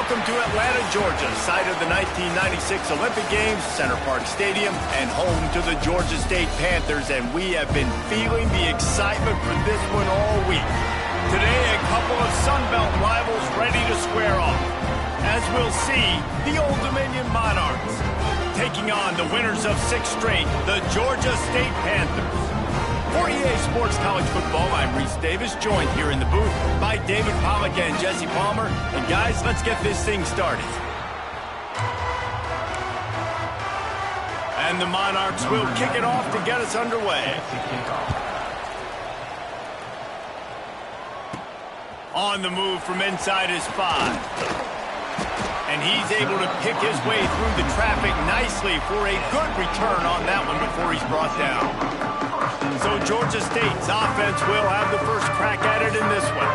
Welcome to Atlanta, Georgia, site of the 1996 Olympic Games, Center Parc Stadium, and home to the Georgia State Panthers, and we have been feeling the excitement for this one all week. Today, a couple of Sun Belt rivals ready to square off. As we'll see, the Old Dominion Monarchs taking on the winners of 6 straight, the Georgia State Panthers. For EA Sports College Football, I'm Reese Davis, joined here in the booth by David Pollack and Jesse Palmer. And guys, let's get this thing started. And the Monarchs will kick it off to get us underway. On the move from inside his 5. And he's able to pick his way through the traffic nicely for a good return on that one before he's brought down. So Georgia State's offense will have the first crack at it in this one.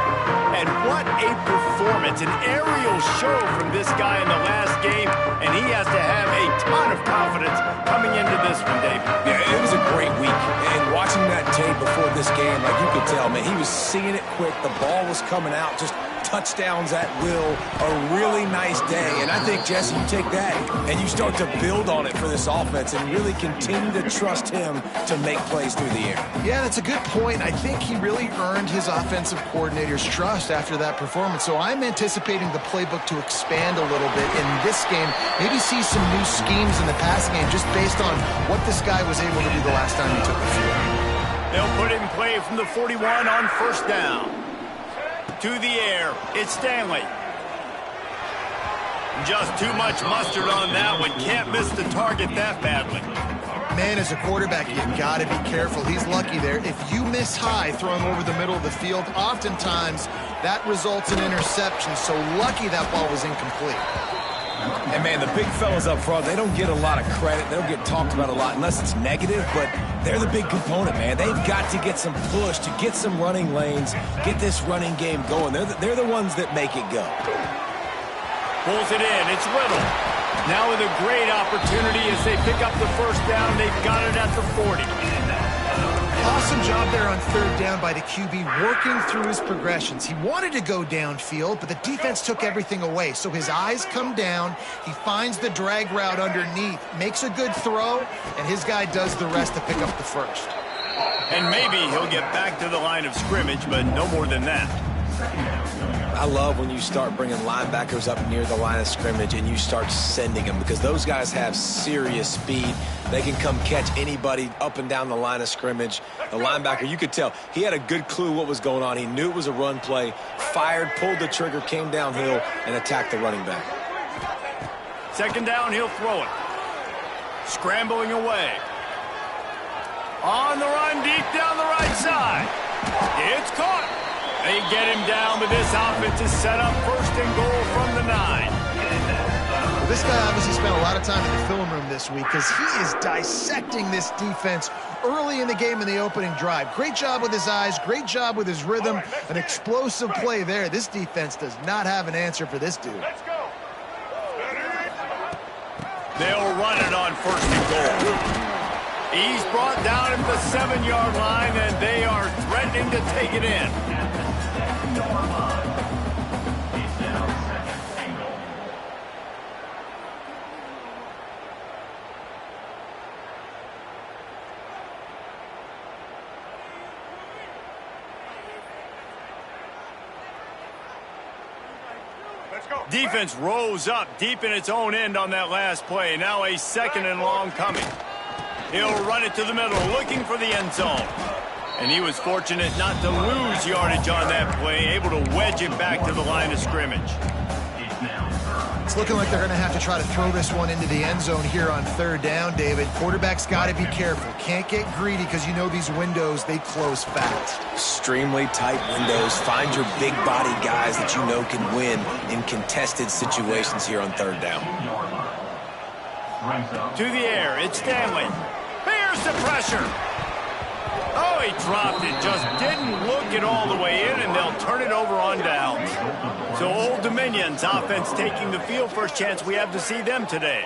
And what a performance, an aerial show from this guy in the last game, and he has to have a ton of confidence coming into this one, David. Yeah, it was a great week, and watching that tape before this game, like you could tell, man, he was seeing it quick, the ball was coming out, just touchdowns at will, a really nice day. And I think, Jesse, you take that and you start to build on it for this offense and really continue to trust him to make plays through the air. Yeah, that's a good point. I think he really earned his offensive coordinator's trust after that performance. So I'm anticipating the playbook to expand a little bit in this game, maybe see some new schemes in the passing game just based on what this guy was able to do the last time he took the field. They'll put it in play from the 41 on first down. To the air, it's Stanley. Just too much mustard on that one. Can't miss the target that badly. Man, as a quarterback, you've got to be careful. He's lucky there. If you miss high throwing over the middle of the field, oftentimes that results in interception. So lucky that ball was incomplete. And, man, the big fellas up front, they don't get a lot of credit. They don't get talked about a lot unless it's negative, but they're the big component, man. They've got to get some push to get some running lanes, get this running game going. They're the ones that make it go. Pulls it in. It's Riddle. Now with a great opportunity as they pick up the first down. They've got it at the 40. Awesome job there on third down by the QB, working through his progressions. He wanted to go downfield, but the defense took everything away. So his eyes come down. He finds the drag route underneath, makes a good throw, and his guy does the rest to pick up the first. And maybe he'll get back to the line of scrimmage, but no more than that. I love when you start bringing linebackers up near the line of scrimmage and you start sending them because those guys have serious speed. They can come catch anybody up and down the line of scrimmage. The linebacker, you could tell, he had a good clue what was going on. He knew it was a run play, fired, pulled the trigger, came downhill, and attacked the running back. Second down, he'll throw it. Scrambling away. On the run, deep down the right side. It's caught. They get him down, but this offense is set up first and goal from the 9. Well, this guy obviously spent a lot of time in the film room this week because he is dissecting this defense early in the game in the opening drive. Great job with his eyes, great job with his rhythm, an explosive play there. This defense does not have an answer for this dude. Let's go. They'll run it on first and goal. He's brought down at the 7-yard line, and they are threatening to take it in. Defense rose up deep in its own end on that last play. Now a second and long coming. He'll run it to the middle, looking for the end zone. And he was fortunate not to lose yardage on that play, able to wedge it back to the line of scrimmage. It's looking like they're going to have to try to throw this one into the end zone here on third down, David. Quarterback's got to be careful. Can't get greedy because you know these windows, they close fast. Extremely tight windows. Find your big body guys that you know can win in contested situations here on third down. To the air, it's Stanley. Here's the pressure. Oh, he dropped it. Just didn't look it all the way in, and they'll turn it over on downs. So Old Dominion's offense taking the field. First chance we have to see them today.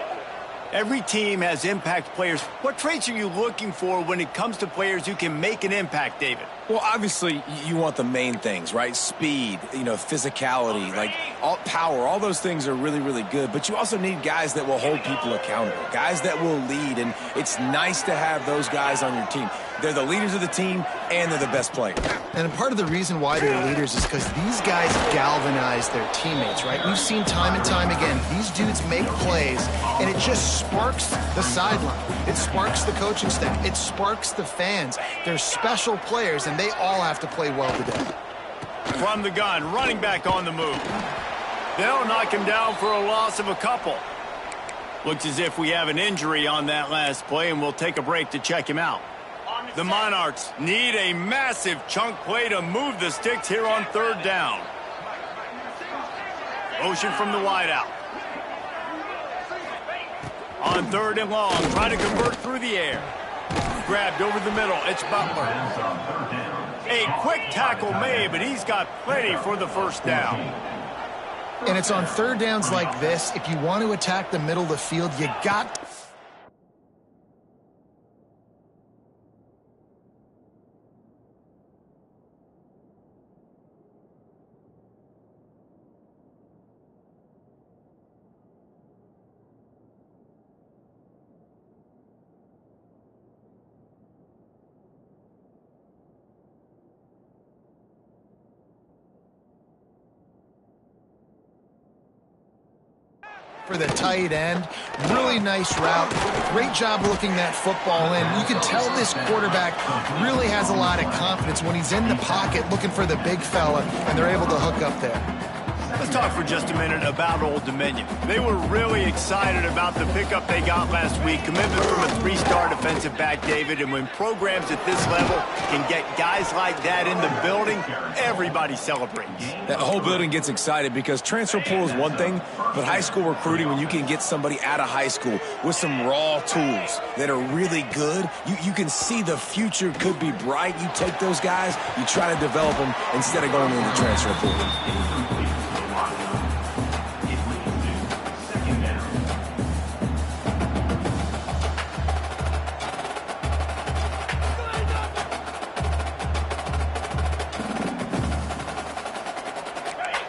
Every team has impact players. What traits are you looking for when it comes to players who can make an impact, David? Well, obviously, you want the main things, right? Speed, physicality, like power. All those things are really, really good. But you also need guys that will hold people accountable, guys that will lead. And it's nice to have those guys on your team. They're the leaders of the team, and they're the best players. And part of the reason why they're leaders is because these guys galvanize their teammates, right? We've seen time and time again, these dudes make plays, and it just sparks the sideline. It sparks the coaching staff. It sparks the fans. They're special players, and they all have to play well today. From the gun, running back on the move. They'll knock him down for a loss of a couple. Looks as if we have an injury on that last play, and we'll take a break to check him out. The Monarchs need a massive chunk play to move the sticks here on third down. Motion from the wideout. On third and long, trying to convert through the air. Grabbed over the middle, it's Butler. A quick tackle made, but he's got plenty for the first down. And it's on third downs like this, if you want to attack the middle of the field, you got to. For the tight end, really nice route. Great job looking that football in. You can tell this quarterback really has a lot of confidence when he's in the pocket looking for the big fella, and they're able to hook up there. Let's talk for just a minute about Old Dominion. They were really excited about the pickup they got last week. Commitment from a 3-star defensive back, David. And when programs at this level can get guys like that in the building, everybody celebrates. That whole building gets excited because transfer portal is one thing, but high school recruiting, when you can get somebody out of high school with some raw tools that are really good, you can see the future could be bright. You take those guys, you try to develop them instead of going into the transfer portal.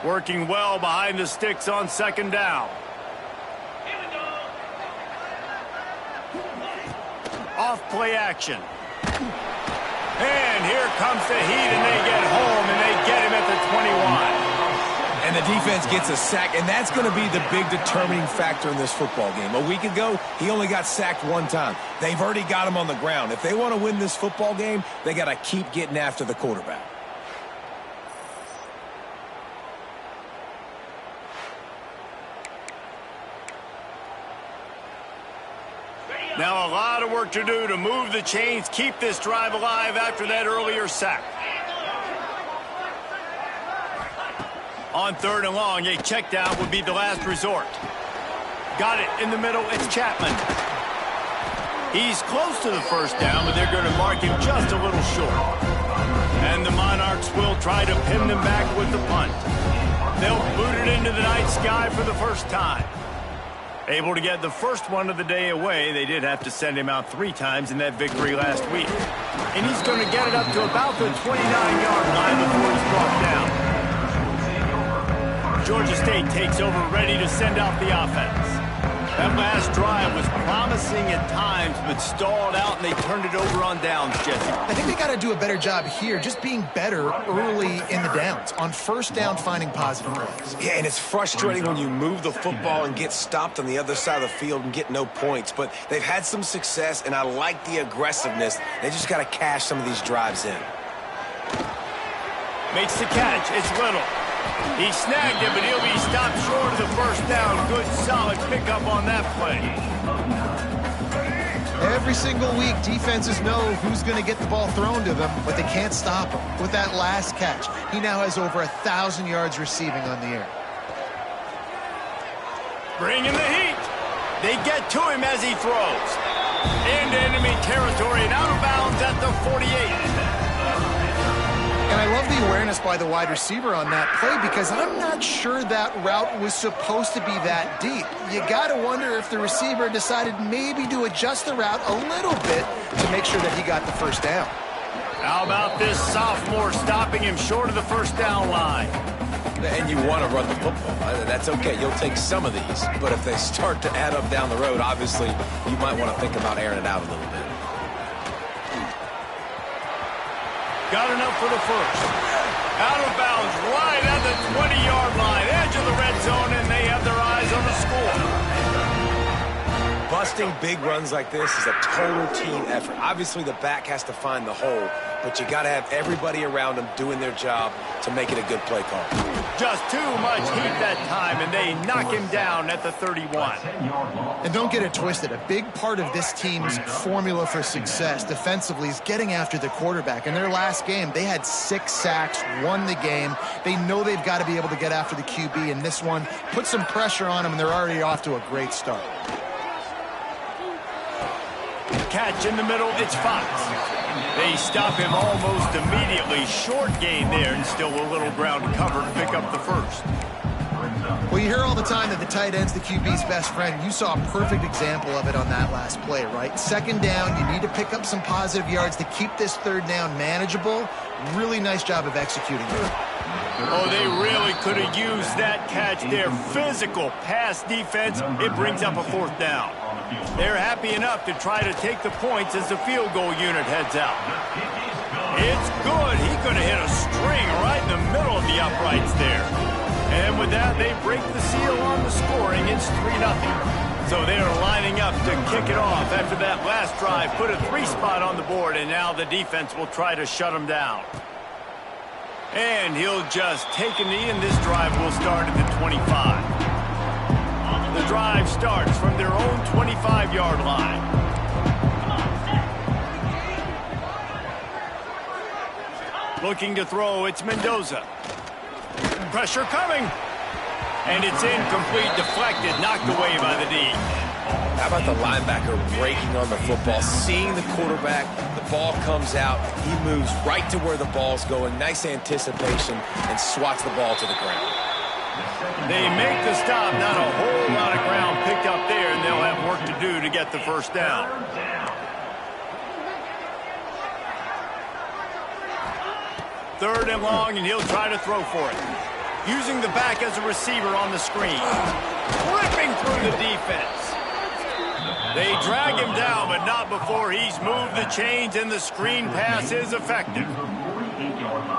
Working well behind the sticks on second down. Off play action. And here comes the heat, and they get home, and they get him at the 21. And the defense gets a sack, and that's going to be the big determining factor in this football game. A week ago, he only got sacked one time. They've already got him on the ground. If they want to win this football game, they got to keep getting after the quarterback. Now a lot of work to do to move the chains, keep this drive alive after that earlier sack. On third and long, a check down would be the last resort. Got it in the middle, it's Chapman. He's close to the first down, but they're going to mark him just a little short. And the Monarchs will try to pin them back with the punt. They'll boot it into the night sky for the first time. Able to get the first one of the day away. They did have to send him out 3 times in that victory last week. And he's going to get it up to about the 29-yard line before he's brought down. Georgia State takes over, ready to send out the offense. That last drive was promising at times, but stalled out, and they turned it over on downs, Jesse. I think they got to do a better job here, just being better early in the downs. On first down, finding positive plays. Yeah, and it's frustrating when you move the football and get stopped on the other side of the field and get no points. But they've had some success, and I like the aggressiveness. They just got to cash some of these drives in. Makes the catch. It's Little. He snagged it, but he'll be stopped short of the first down. Good, solid pickup on that play. Every single week, defenses know who's going to get the ball thrown to them, but they can't stop him. With that last catch, he now has over 1,000 yards receiving on the air. Bringing the heat. They get to him as he throws. Into enemy territory and out of bounds at the 48. And I love the awareness by the wide receiver on that play, because I'm not sure that route was supposed to be that deep. You got to wonder if the receiver decided maybe to adjust the route a little bit to make sure that he got the first down. How about this sophomore stopping him short of the first down line? And you want to run the football. That's okay. You'll take some of these. But if they start to add up down the road, obviously, you might want to think about airing it out a little bit. Got enough for the first. Out of bounds, right at the 20-yard line, edge of the red zone, and they have their eyes on the score. Busting big runs like this is a total team effort. Obviously, the back has to find the hole, but you got to have everybody around them doing their job to make it a good play call. Just too much heat that time, and they knock him down at the 31. And don't get it twisted. A big part of this team's formula for success defensively is getting after the quarterback. In their last game, they had 6 sacks, won the game. They know they've got to be able to get after the QB, and this one put some pressure on them, and they're already off to a great start. Catch in the middle, it's Fox. They stop him almost immediately. Short gain there, and still a little ground cover to pick up the first. Well, you hear all the time that the tight end's the QB's best friend. You saw a perfect example of it on that last play, right? Second down, you need to pick up some positive yards to keep this third down manageable. Really nice job of executing it. Oh, they really could have used that catch there. Physical pass defense, it brings up a fourth down. They're happy enough to try to take the points as the field goal unit heads out. It's good. He could have hit a string right in the middle of the uprights there. And with that, they break the seal on the scoring. It's 3-0. So they are lining up to kick it off after that last drive. Put a 3 spot on the board, and now the defense will try to shut them down. And he'll just take a knee, and this drive will start at the 25. The drive starts from their own 25-yard line. Looking to throw, it's Mendoza. Pressure coming. And it's incomplete, deflected, knocked away by the D. How about the linebacker breaking on the football, seeing the quarterback, the ball comes out, he moves right to where the ball's going, nice anticipation, and swats the ball to the ground. They make the stop, not a whole lot of ground picked up there, and they'll have work to do to get the first down. Third and long, and he'll try to throw for it. Using the back as a receiver on the screen. Ripping through the defense. They drag him down, but not before he's moved the chains, and the screen pass is effective.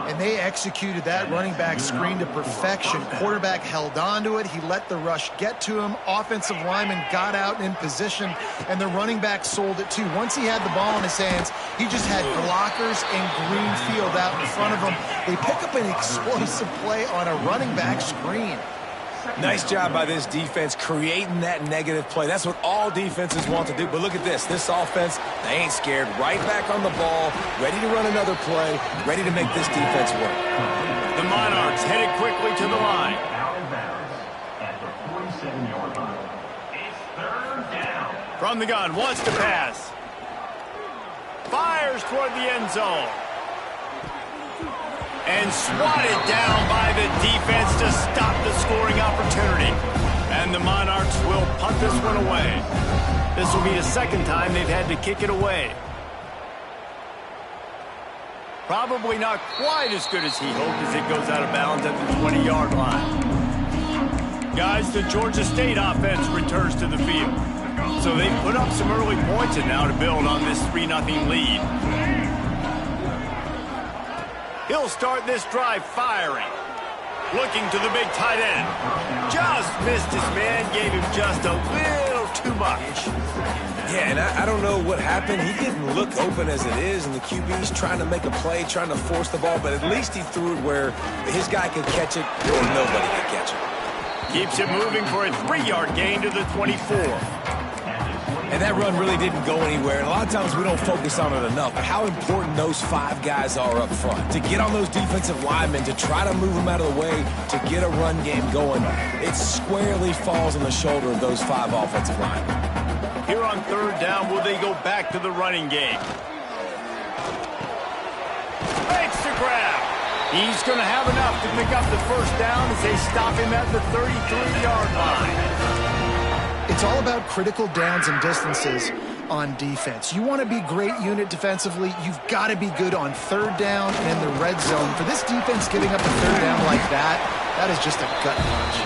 And they executed that running back screen to perfection. Quarterback held on to it. He let the rush get to him. Offensive lineman got out in position, and the running back sold it too. Once he had the ball in his hands, he just had blockers and green field out in front of him. They pick up an explosive play on a running back screen. Nice job by this defense creating that negative play. That's what all defenses want to do. But look at this. This offense, they ain't scared. Right back on the ball, ready to run another play, ready to make this defense work. The Monarchs headed quickly to the line. From the gun, wants to pass. Fires toward the end zone. And swatted down by the defense to stop the scoring opportunity. And the Monarchs will punt this one away. This will be the second time they've had to kick it away. Probably not quite as good as he hoped as it goes out of bounds at the 20-yard line. Guys, the Georgia State offense returns to the field. So they put up some early points and now to build on this 3-0 lead. He'll start this drive firing. Looking to the big tight end. Just missed his man, gave him just a little too much. Yeah, and I don't know what happened. He didn't look open as it is, and the QB's trying to make a play, trying to force the ball, but at least he threw it where his guy could catch it or nobody could catch it. Keeps it moving for a 3-yard gain to the 24. And that run really didn't go anywhere. And a lot of times we don't focus on it enough. But how important those 5 guys are up front. To get on those defensive linemen, to try to move them out of the way, to get a run game going, it squarely falls on the shoulder of those 5 offensive linemen. Here on third down, will they go back to the running game? Makes the grab. He's going to have enough to pick up the first down as they stop him at the 33-yard line. It's all about critical downs and distances on defense. You want to be great unit defensively, you've got to be good on third down and in the red zone. For this defense giving up a third down like that, that is just a gut punch.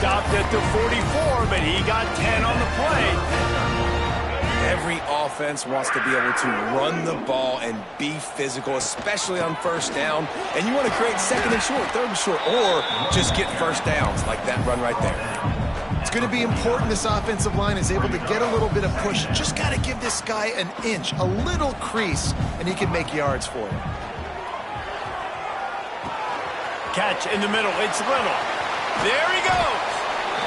Stopped at the 44, but he got 10 on the play. Every offense wants to be able to run the ball and be physical, especially on first down. And you want to create second and short, third and short, or just get first downs like that run right there. It's going to be important this offensive line is able to get a little bit of push. Just got to give this guy an inch, a little crease, and he can make yards for you. Catch in the middle. It's Little. There he goes.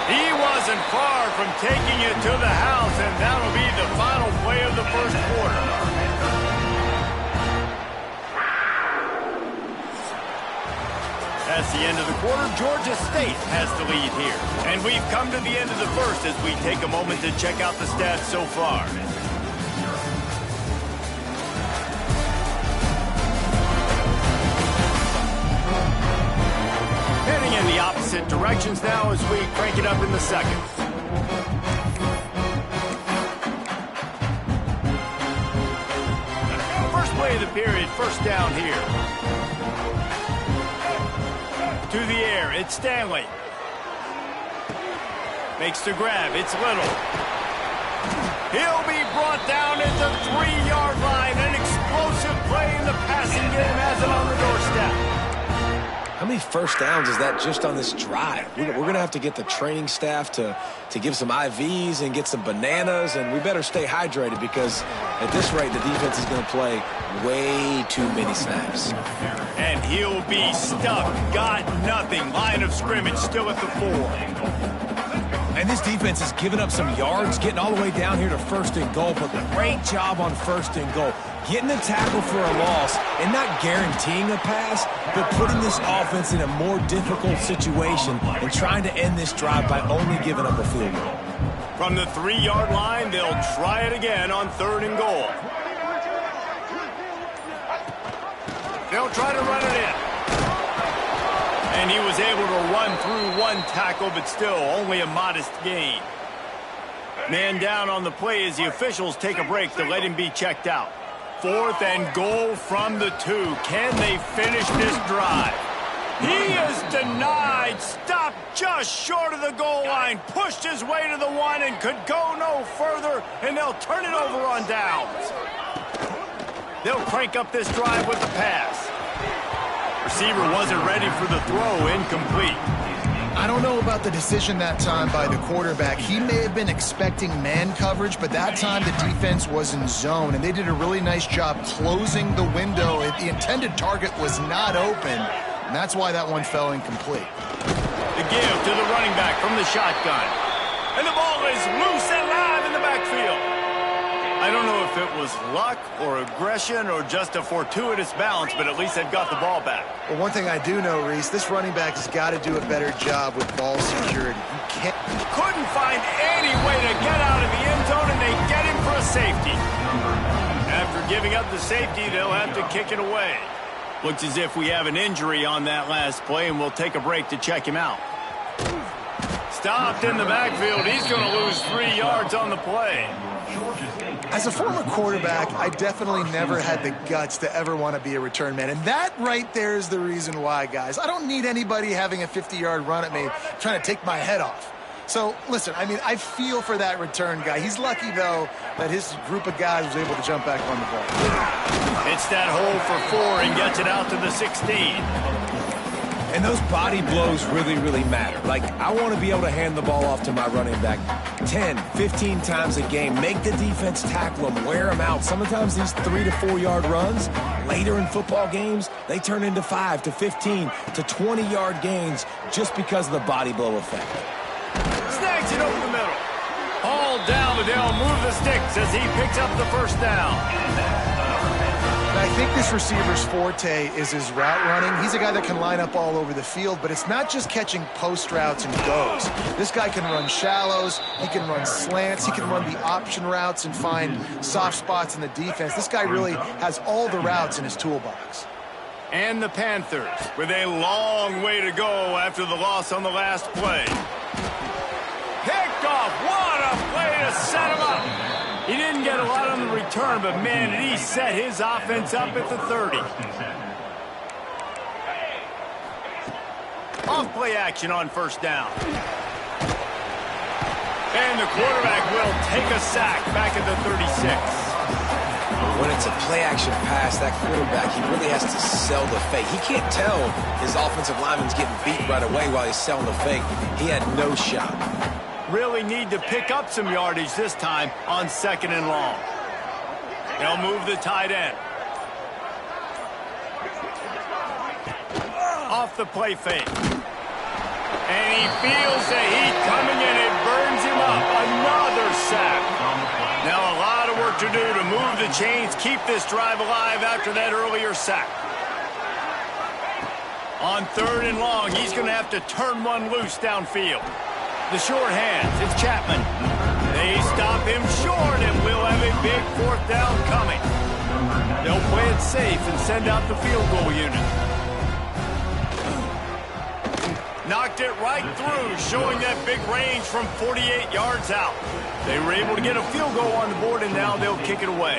He wasn't far from taking it to the house, and that'll be the final play of the first quarter. That's the end of the quarter. Georgia State has the lead here. And we've come to the end of the first as we take a moment to check out the stats so far. Heading in the opposite directions now as we crank it up in the second. First play of the period, first down here. To the air, it's Stanley. Makes the grab, it's Little. He'll be brought down at the 3-yard line. An explosive play in the passing game has it on the doorstep. How many first downs is that just on this drive? We're going to have to get the training staff to give some IVs and get some bananas, and we better stay hydrated because at this rate, the defense is going to play way too many snaps. And he'll be stuck. Got nothing. Line of scrimmage still at the 4. And this defense has given up some yards, getting all the way down here to first and goal, but great job on first and goal. Getting a tackle for a loss and not guaranteeing a pass, but putting this offense in a more difficult situation and trying to end this drive by only giving up a field goal. From the 3-yard line, they'll try it again on third and goal. They'll try to run it in. And he was able to run through one tackle, but still only a modest gain. Man down on the play as the officials take a break to let him be checked out. 4th and goal from the 2. Can they finish this drive? He is denied. Stopped just short of the goal line. Pushed his way to the 1 and could go no further, and they'll turn it over on downs. They'll crank up this drive with the pass. Receiver wasn't ready for the throw. Incomplete. I don't know about the decision that time by the quarterback. He may have been expecting man coverage, but that time the defense was in zone, and they did a really nice job closing the window. The intended target was not open, and that's why that one fell incomplete. The give to the running back from the shotgun. And the ball is loose and live in the backfield. I don't know if it was luck or aggression or just a fortuitous bounce, but at least they've got the ball back. Well, one thing I do know, Reese, this running back has got to do a better job with ball security. You can't... Couldn't find any way to get out of the end zone, and they get him for a safety. After giving up the safety, they'll have to kick it away. Looks as if we have an injury on that last play, and we'll take a break to check him out. Stopped in the backfield. He's going to lose 3 yards on the play. As a former quarterback, I definitely never had the guts to ever want to be a return man. And that right there is the reason why, guys. I don't need anybody having a 50-yard run at me trying to take my head off. So, listen, I mean, I feel for that return guy. He's lucky, though, that his group of guys was able to jump back on the ball. Hits that hole for 4 and gets it out to the 16. And those body blows really, really matter. Like, I want to be able to hand the ball off to my running back 10, 15 times a game. Make the defense tackle them, wear them out. Sometimes these 3 to 4 yard runs, later in football games, they turn into 5 to 15 to 20-yard gains just because of the body blow effect. Snags it over the middle. All down, but they'll move the sticks as he picks up the first down. I think this receiver's forte is his route running. He's a guy that can line up all over the field, but it's not just catching post routes and goes. This guy can run shallows, he can run slants, he can run the option routes and find soft spots in the defense. This guy really has all the routes in his toolbox. And the Panthers with a long way to go after the loss on the last play. Picked off. What a play to set him up. He didn't get a lot on the return, but man, did he set his offense up at the 30. Off play action on first down. And the quarterback will take a sack back at the 36. When it's a play-action pass, that quarterback, he really has to sell the fake. He can't tell his offensive lineman's getting beat right away while he's selling the fake. He had no shot. Really need to pick up some yardage this time on 2nd and long. They'll move the tight end. Off the play fake. And he feels the heat coming and it burns him up. Another sack. Now a lot of work to do to move the chains, keep this drive alive after that earlier sack. On 3rd and long, he's going to have to turn one loose downfield. The short hands, it's Chapman. They stop him short and we'll have a big 4th down coming. They'll play it safe and send out the field goal unit. Knocked it right through, showing that big range from 48 yards out. They were able to get a field goal on the board, and now they'll kick it away.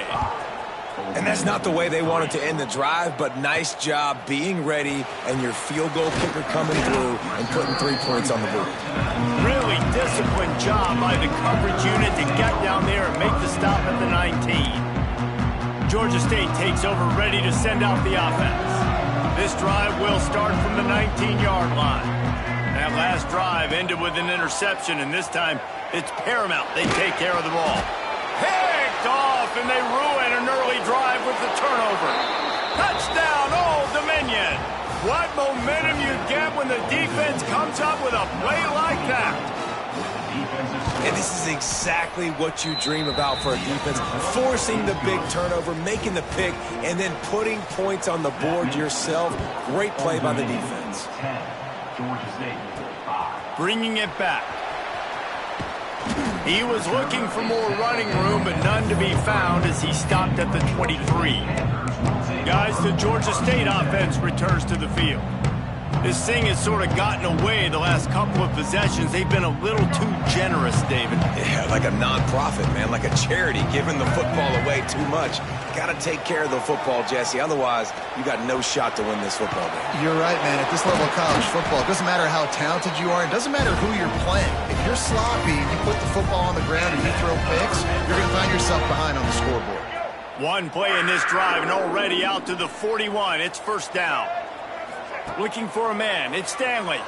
And that's not the way they wanted to end the drive, but nice job being ready and your field goal kicker coming through and putting 3 points on the board. Really disciplined job by the coverage unit to get down there and make the stop at the 19. Georgia State takes over, ready to send out the offense. This drive will start from the 19-yard line. That last drive ended with an interception, and this time it's paramount they take care of the ball. Picked off, and they ruin an early drive with the turnover. Touchdown, Old Dominion. What momentum you get when the defense comes up with a play like that. And this is exactly what you dream about for a defense. Forcing the big turnover, making the pick, and then putting points on the board yourself. Great play by the defense. Bringing it back. He was looking for more running room, but none to be found as he stopped at the 23. Guys, the Georgia State offense returns to the field. This thing has sort of gotten away the last couple of possessions. They've been a little too generous, David. Yeah, like a non-profit, man, like a charity, giving the football away too much. Got to take care of the football, Jesse. Otherwise, you got no shot to win this football game. You're right, man. At this level of college football, it doesn't matter how talented you are. It doesn't matter who you're playing. If you're sloppy and you put the football on the ground and you throw picks, you're going to find yourself behind on the scoreboard. One play in this drive and already out to the 41. It's 1st down. Looking for a man. It's Stanley.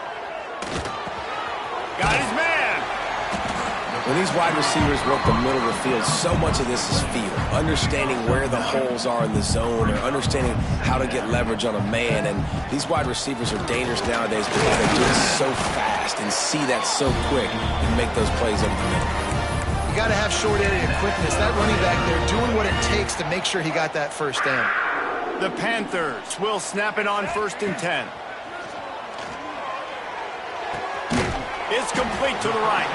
Got his man. When these wide receivers work the middle of the field, so much of this is feel. Understanding where the holes are in the zone or understanding how to get leverage on a man. And these wide receivers are dangerous nowadays because they do it so fast and see that so quick and make those plays over the middle. You got to have short area quickness. That running back there doing what it takes to make sure he got that 1st down. The Panthers will snap it on 1st and 10. It's complete to the right.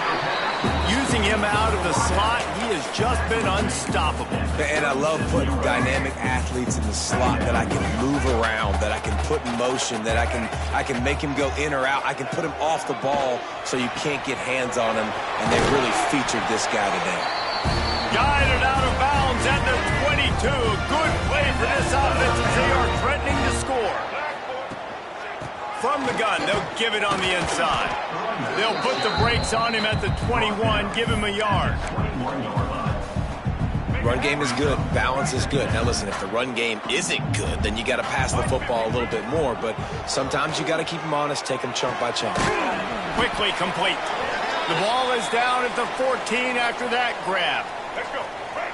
Using him out of the slot, he has just been unstoppable. And I love putting dynamic athletes in the slot that I can move around, that I can put in motion, that I can make him go in or out. I can put him off the ball so you can't get hands on him, and they really featured this guy today. Guided out of bounds at the 22. Good play for this offense as they are threatening to score. From the gun, they'll give it on the inside. They'll put the brakes on him at the 21, give him a yard. Run game is good. Balance is good. Now listen, if the run game isn't good, then you got to pass the football a little bit more. But sometimes you got to keep them honest, take them chunk by chunk. Quickly complete. The ball is down at the 14 after that grab.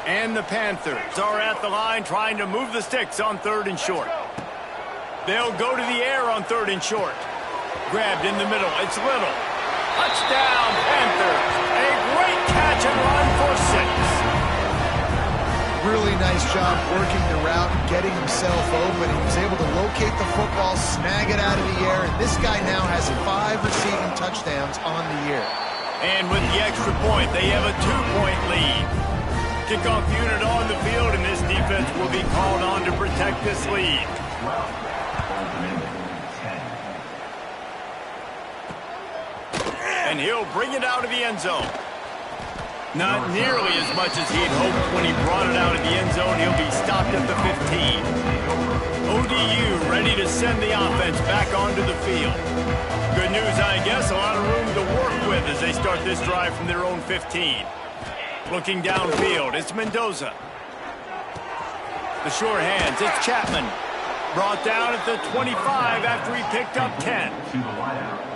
And the Panthers are at the line trying to move the sticks on 3rd and short. They'll go to the air on 3rd and short. Grabbed in the middle. It's Little. Touchdown, Panthers. A great catch and run for 6. Really nice job working the route and getting himself open. He was able to locate the football, snag it out of the air, and this guy now has 5 receiving touchdowns on the year. And with the extra point, they have a 2-point lead. Kickoff unit on the field, and this defense will be called on to protect this lead. And he'll bring it out of the end zone. Not nearly as much as he'd hoped when he brought it out of the end zone. He'll be stopped at the 15. ODU ready to send the offense back onto the field. Good news, I guess, a lot of room to work with as they start this drive from their own 15. Looking downfield, it's Mendoza. The short hands, it's Chapman. Brought down at the 25 after he picked up 10.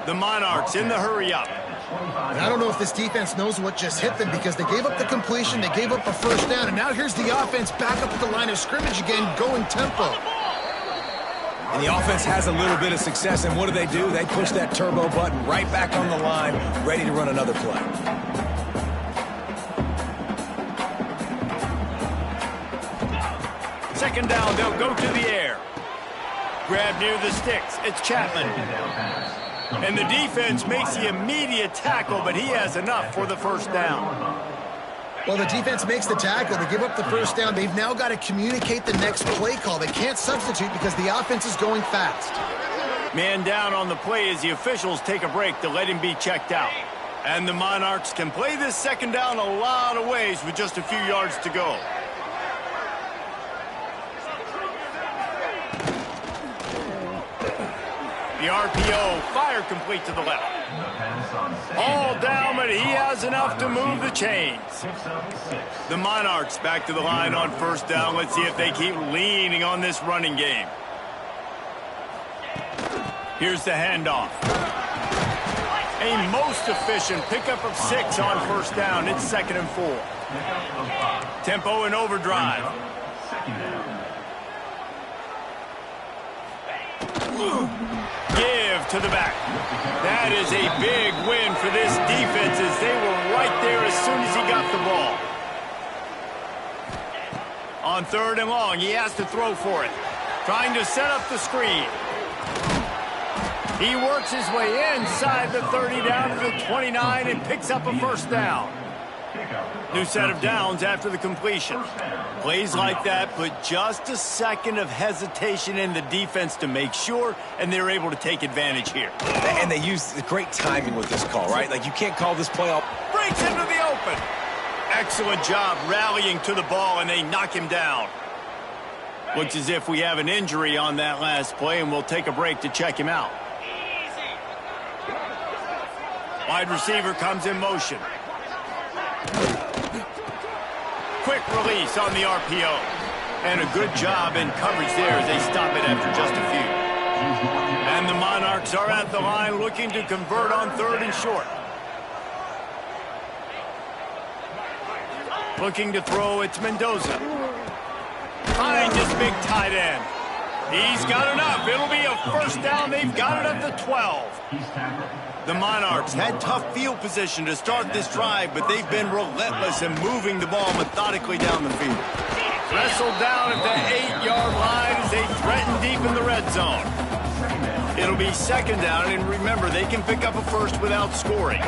The Monarchs in the hurry-up. And I don't know if this defense knows what just hit them because they gave up the completion, they gave up a first down, and now here's the offense back up at the line of scrimmage again, going tempo. And the offense has a little bit of success, and what do? They push that turbo button right back on the line, ready to run another play. Second down, they'll go to the air. Grab near the sticks, it's Chapman. And the defense makes the immediate tackle, but he has enough for the first down. Well, the defense makes the tackle. They give up the first down. They've now got to communicate the next play call. They can't substitute because the offense is going fast. Man down on the play as the officials take a break to let him be checked out. And the Monarchs can play this second down a lot of ways with just a few yards to go. The RPO, fire complete to the left. All down, but he has enough to move the chains. The Monarchs back to the line on first down. Let's see if they keep leaning on this running game. Here's the handoff. A most efficient pickup of 6 on first down. It's 2nd and 4. Tempo and overdrive. Give to the back. That is a big win for this defense as they were right there as soon as he got the ball. On 3rd and long, he has to throw for it. Trying to set up the screen. He works his way inside the 30 down to the 29 and picks up a first down. New set of downs after the completion. Plays like that put just a second of hesitation in the defense to make sure, and they're able to take advantage here. And they use great timing with this call, right? Like, you can't call this play off. Breaks into the open. Excellent job rallying to the ball, and they knock him down. Looks as if we have an injury on that last play, and we'll take a break to check him out. Wide receiver comes in motion. Quick release on the RPO. And a good job in coverage there as they stop it after just a few. And the Monarchs are at the line looking to convert on 3rd and short. Looking to throw, it's Mendoza. Finds his big tight end. He's got enough. It'll be a first down. They've got it at the 12. The Monarchs had tough field position to start this drive, but they've been relentless in moving the ball methodically down the field. Wrestled down at the 8-yard line as they threaten deep in the red zone. It'll be 2nd down, and remember, they can pick up a first without scoring.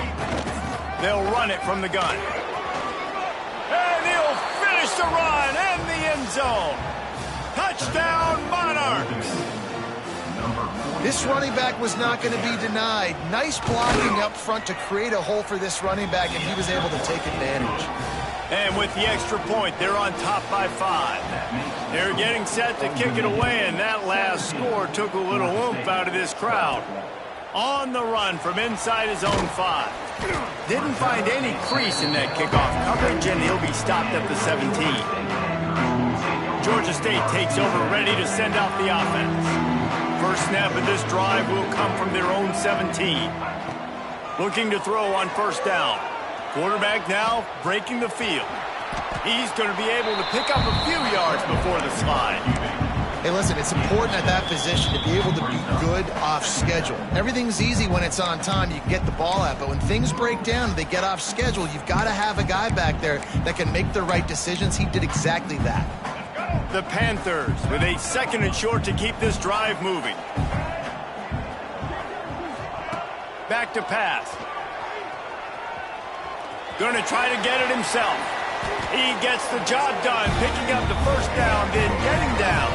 They'll run it from the gun. And he'll finish the run and the end zone. Touchdown, Monarchs! This running back was not going to be denied. Nice blocking up front to create a hole for this running back, and he was able to take advantage. And with the extra point, they're on top by 5. They're getting set to kick it away, and that last score took a little oomph out of this crowd. On the run from inside his own 5. Didn't find any crease in that kickoff coverage, and he'll be stopped at the 17. Georgia State takes over, ready to send out the offense. First snap of this drive will come from their own 17. Looking to throw on first down. Quarterback now breaking the field. He's going to be able to pick up a few yards before the slide. Hey, listen, it's important at that position to be able to be good off schedule. Everything's easy when it's on time. You can get the ball out. But when things break down and they get off schedule, you've got to have a guy back there that can make the right decisions. He did exactly that. The Panthers with a 2nd and short to keep this drive moving. Back to pass. Going to try to get it himself. He gets the job done, picking up the first down, then getting down.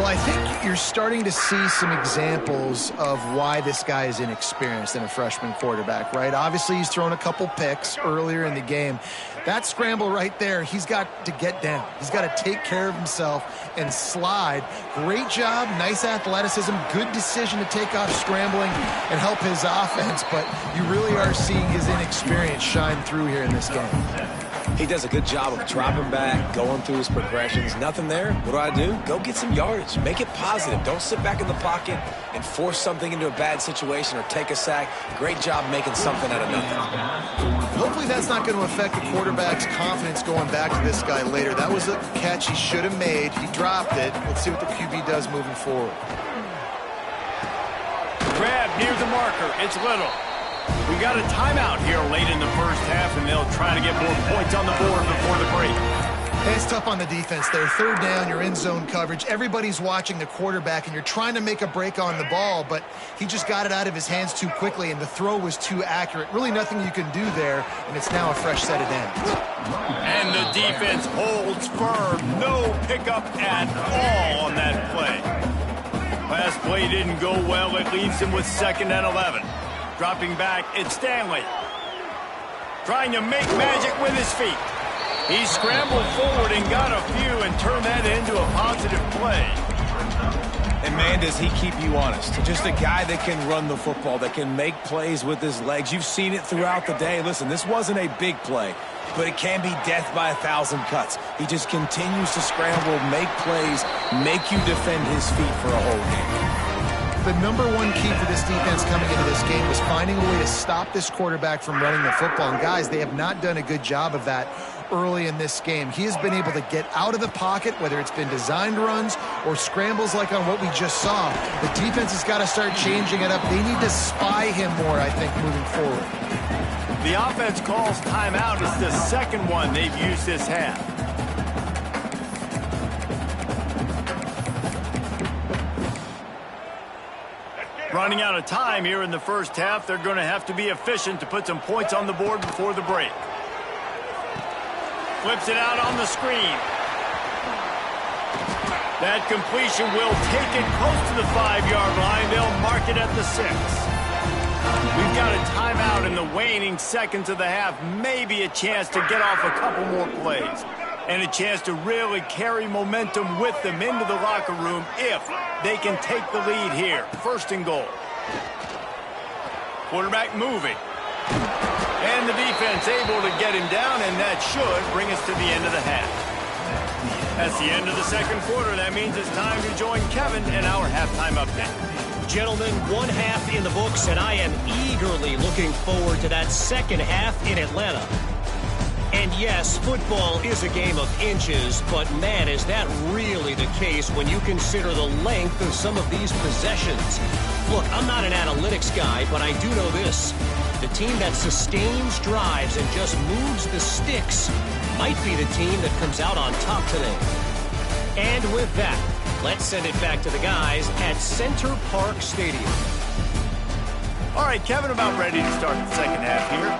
Well, I think you're starting to see some examples of why this guy is inexperienced in a freshman quarterback, right? Obviously, he's thrown a couple picks earlier in the game. That scramble right there, he's got to get down. He's got to take care of himself and slide. Great job, nice athleticism, good decision to take off scrambling and help his offense, but you really are seeing his inexperience shine through here in this game. He does a good job of dropping back, going through his progressions. Nothing there. What do? Go get some yardage. Make it positive. Don't sit back in the pocket and force something into a bad situation or take a sack. Great job making something out of nothing. Hopefully that's not going to affect the quarterback's confidence going back to this guy later. That was a catch he should have made. He dropped it. Let's see what the QB does moving forward. Grab near the marker. It's Little. We got a timeout here late in the first half, and they'll try to get more points on the board before the break. Hey, it's tough on the defense there. Third down, you're in zone coverage. Everybody's watching the quarterback, and you're trying to make a break on the ball, but he just got it out of his hands too quickly, and the throw was too accurate. Really nothing you can do there, and it's now a fresh set of downs. And the defense holds firm. No pickup at all on that play. Last play didn't go well. It leaves him with 2nd and 11. Dropping back, it's Stanley. Trying to make magic with his feet. He scrambled forward and got a few and turned that into a positive play. And man, does he keep you honest. Just a guy that can run the football, that can make plays with his legs. You've seen it throughout the day. Listen, this wasn't a big play, but it can be death by 1,000 cuts. He just continues to scramble, make plays, make you defend his feet for a whole game. The number one key for this defense coming into this game was finding a way to stop this quarterback from running the football. And guys, they have not done a good job of that early in this game. He has been able to get out of the pocket, whether it's been designed runs or scrambles like on what we just saw. The defense has got to start changing it up. They need to spy him more, I think, moving forward. The offense calls timeout. It's the second one they've used this half. Running out of time here in the first half. They're going to have to be efficient to put some points on the board before the break. Flips it out on the screen. That completion will take it close to the 5-yard line. They'll mark it at the 6. We've got a timeout in the waning seconds of the half. Maybe a chance to get off a couple more plays. And a chance to really carry momentum with them into the locker room if they can take the lead here. 1st and goal. Quarterback moving. And the defense able to get him down, and that should bring us to the end of the half. That's the end of the second quarter. That means it's time to join Kevin in our halftime update. Gentlemen, one half in the books, and I am eagerly looking forward to that second half in Atlanta. And yes, football is a game of inches, but man, is that really the case when you consider the length of some of these possessions. Look, I'm not an analytics guy, but I do know this. The team that sustains drives and just moves the sticks might be the team that comes out on top today. And with that, let's send it back to the guys at Center Parc Stadium. All right, Kevin, about ready to start the second half here.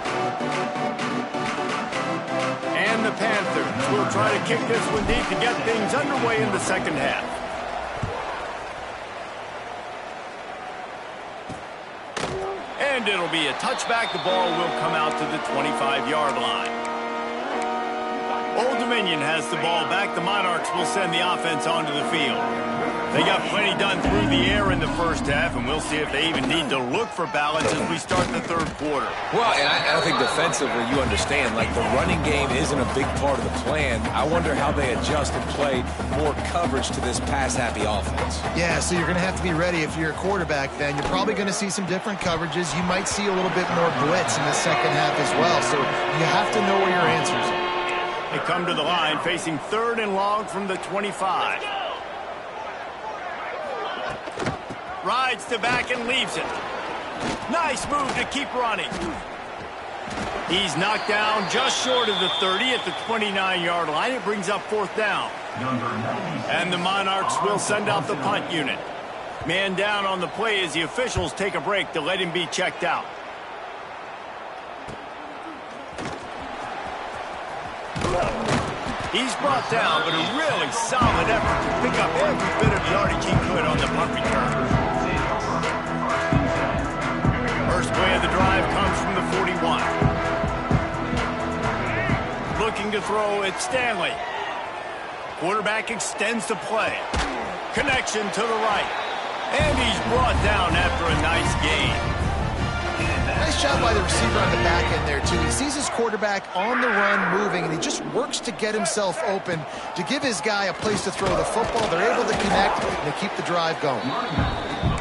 And the Panthers will try to kick this one deep to get things underway in the second half. And it'll be a touchback. The ball will come out to the 25-yard line. Old Dominion has the ball back. The Monarchs will send the offense onto the field. They got plenty done through the air in the first half, and we'll see if they even need to look for balance as we start the third quarter. Well, and I think defensively, you understand, like the running game isn't a big part of the plan. I wonder how they adjust and play more coverage to this pass-happy offense. Yeah, so you're going to have to be ready if you're a quarterback then. You're probably going to see some different coverages. You might see a little bit more blitz in the second half as well, so you have to know where your answers are. They come to the line facing 3rd and long from the 25. Rides to back and leaves it. Nice move to keep running. He's knocked down just short of the 30 at the 29-yard line. It brings up 4th down. And the Monarchs will send out the punt unit. Man down on the play as the officials take a break to let him be checked out. He's brought down, but a really solid effort to pick up every bit of yardage he could on the punt return. First play of the drive comes from the 41. Looking to throw, it's Stanley. Quarterback extends the play. Connection to the right. And he's brought down after a nice gain. Nice job by the receiver on the back end there, too. He sees his quarterback on the run moving, and he just works to get himself open to give his guy a place to throw the football. They're able to connect, and they keep the drive going.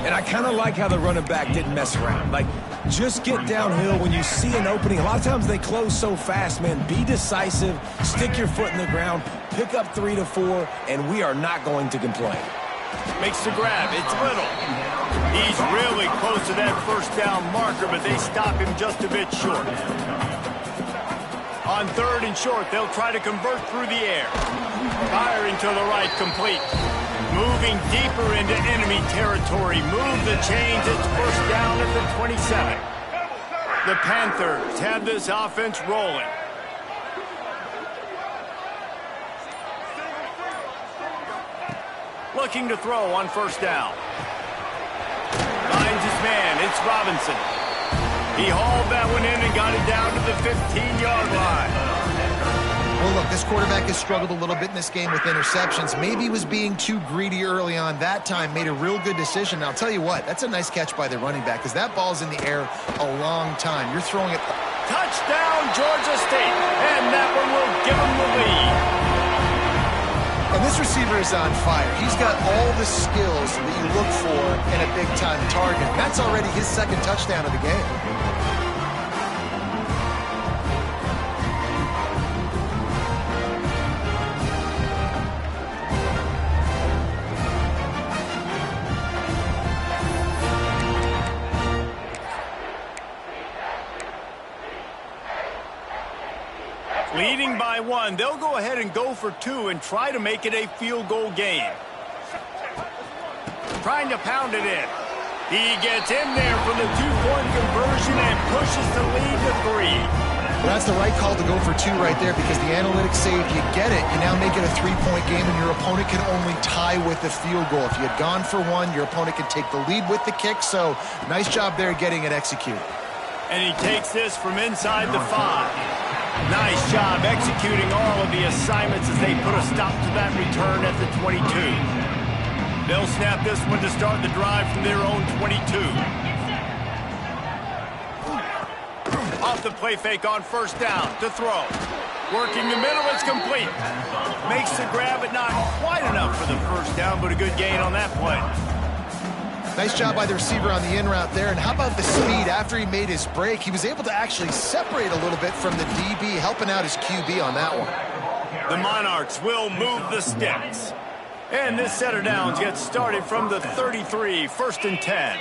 And I kind of like how the running back didn't mess around. Like, just get downhill when you see an opening. A lot of times they close so fast, man. Be decisive, stick your foot in the ground, pick up 3 to 4, and we are not going to complain. Makes the grab. It's Little. He's really close to that first down marker, but they stop him just a bit short. On 3rd and short, they'll try to convert through the air. Firing to the right, complete. Moving deeper into enemy territory. Move the chains. It's first down at the 27. The Panthers have this offense rolling. Looking to throw on first down. Finds his man. It's Robinson. He hauled that one in and got it down to the 15-yard line. Well, look, this quarterback has struggled a little bit in this game with interceptions. Maybe he was being too greedy early on. That time made a real good decision. Now, I'll tell you what, that's a nice catch by the running back because that ball's in the air a long time. You're throwing it. Touchdown, Georgia State. And that one will give them the lead. And this receiver is on fire. He's got all the skills that you look for in a big-time target. That's already his second touchdown of the game. Leading by 1, they'll go ahead and go for 2 and try to make it a field goal game. Trying to pound it in. He gets in there for the 2-point conversion and pushes the lead to 3. Well, that's the right call to go for 2 right there because the analytics say if you get it, you now make it a 3-point game and your opponent can only tie with the field goal. If you had gone for 1, your opponent can take the lead with the kick. So nice job there getting it executed. And he takes this from inside the 5. Nice job executing all of the assignments as they put a stop to that return at the 22. They'll snap this one to start the drive from their own 22. Off the play fake on first down to throw. Working the middle, it's complete. Makes the grab, but not quite enough for the first down, but a good gain on that play. Nice job by the receiver on the in route there. And how about the speed after he made his break? He was able to actually separate a little bit from the DB, helping out his QB on that one. The Monarchs will move the sticks. And this set of downs gets started from the 33, 1st and 10.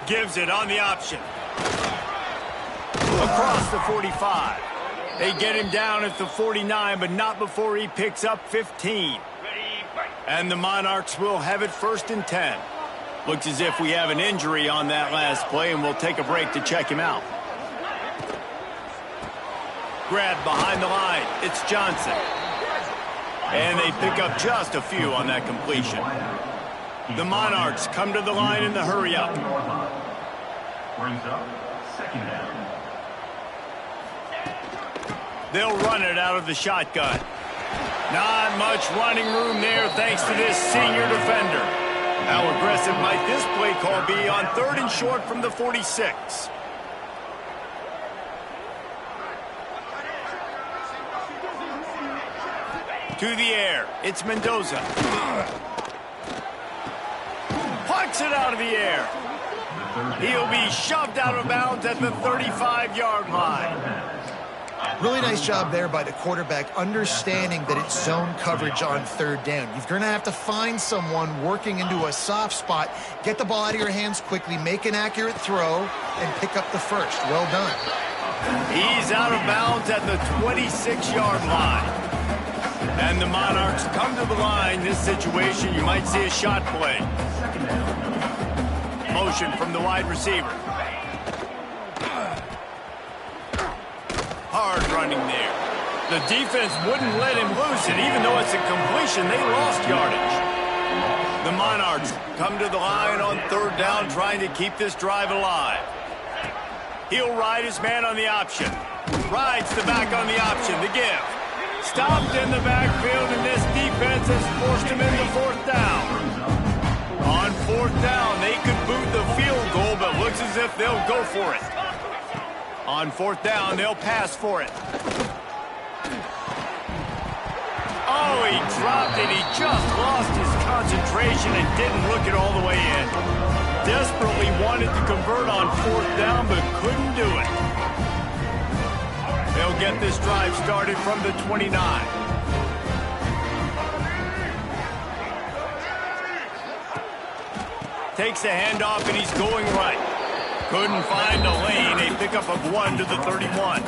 Gives it on the option. Across the 45. They get him down at the 49, but not before he picks up 15. And the Monarchs will have it 1st and 10. Looks as if we have an injury on that last play, and we'll take a break to check him out. Grab behind the line. It's Johnson. And they pick up just a few on that completion. The Monarchs come to the line in the hurry-up. Brings up 2nd down. They'll run it out of the shotgun. Not much running room there thanks to this senior defender. How aggressive might this play call be on 3rd and short from the 46? To the air, it's Mendoza. Pucks it out of the air. He'll be shoved out of bounds at the 35-yard line. Really nice job there by the quarterback, understanding that it's zone coverage on 3rd down. You're going to have to find someone working into a soft spot, get the ball out of your hands quickly, make an accurate throw, and pick up the first. Well done. He's out of bounds at the 26-yard line. And the Monarchs come to the line. This situation, you might see a shot play. Motion from the wide receiver. Hard running there. The defense wouldn't let him loose, and even though it's a completion, they lost yardage. The Monarchs come to the line on third down, trying to keep this drive alive. He'll ride his man on the option. Rides the back on the option, the give. Stopped in the backfield, and this defense has forced him into fourth down. On fourth down, they could boot the field goal, but looks as if they'll go for it. On fourth down, they'll pass for it. Oh, he dropped it. He just lost his concentration and didn't look it all the way in. Desperately wanted to convert on fourth down, but couldn't do it. They'll get this drive started from the 29. Takes the handoff, and he's going right. Couldn't find a lane. A pickup of 1 to the 31.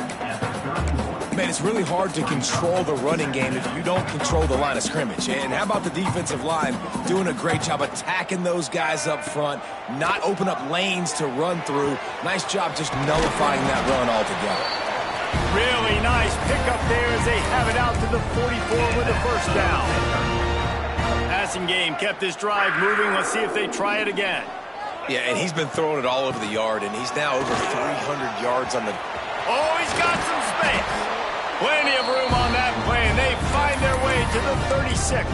Man, it's really hard to control the running game if you don't control the line of scrimmage. And how about the defensive line doing a great job attacking those guys up front, not open up lanes to run through. Nice job just nullifying that run altogether. Really nice pickup there as they have it out to the 44 with a first down. Passing game kept this drive moving. Let's see if they try it again. Yeah, and he's been throwing it all over the yard, and he's now over 300 yards on the... Oh, he's got some space. Plenty of room on that play, and they find their way to the 36.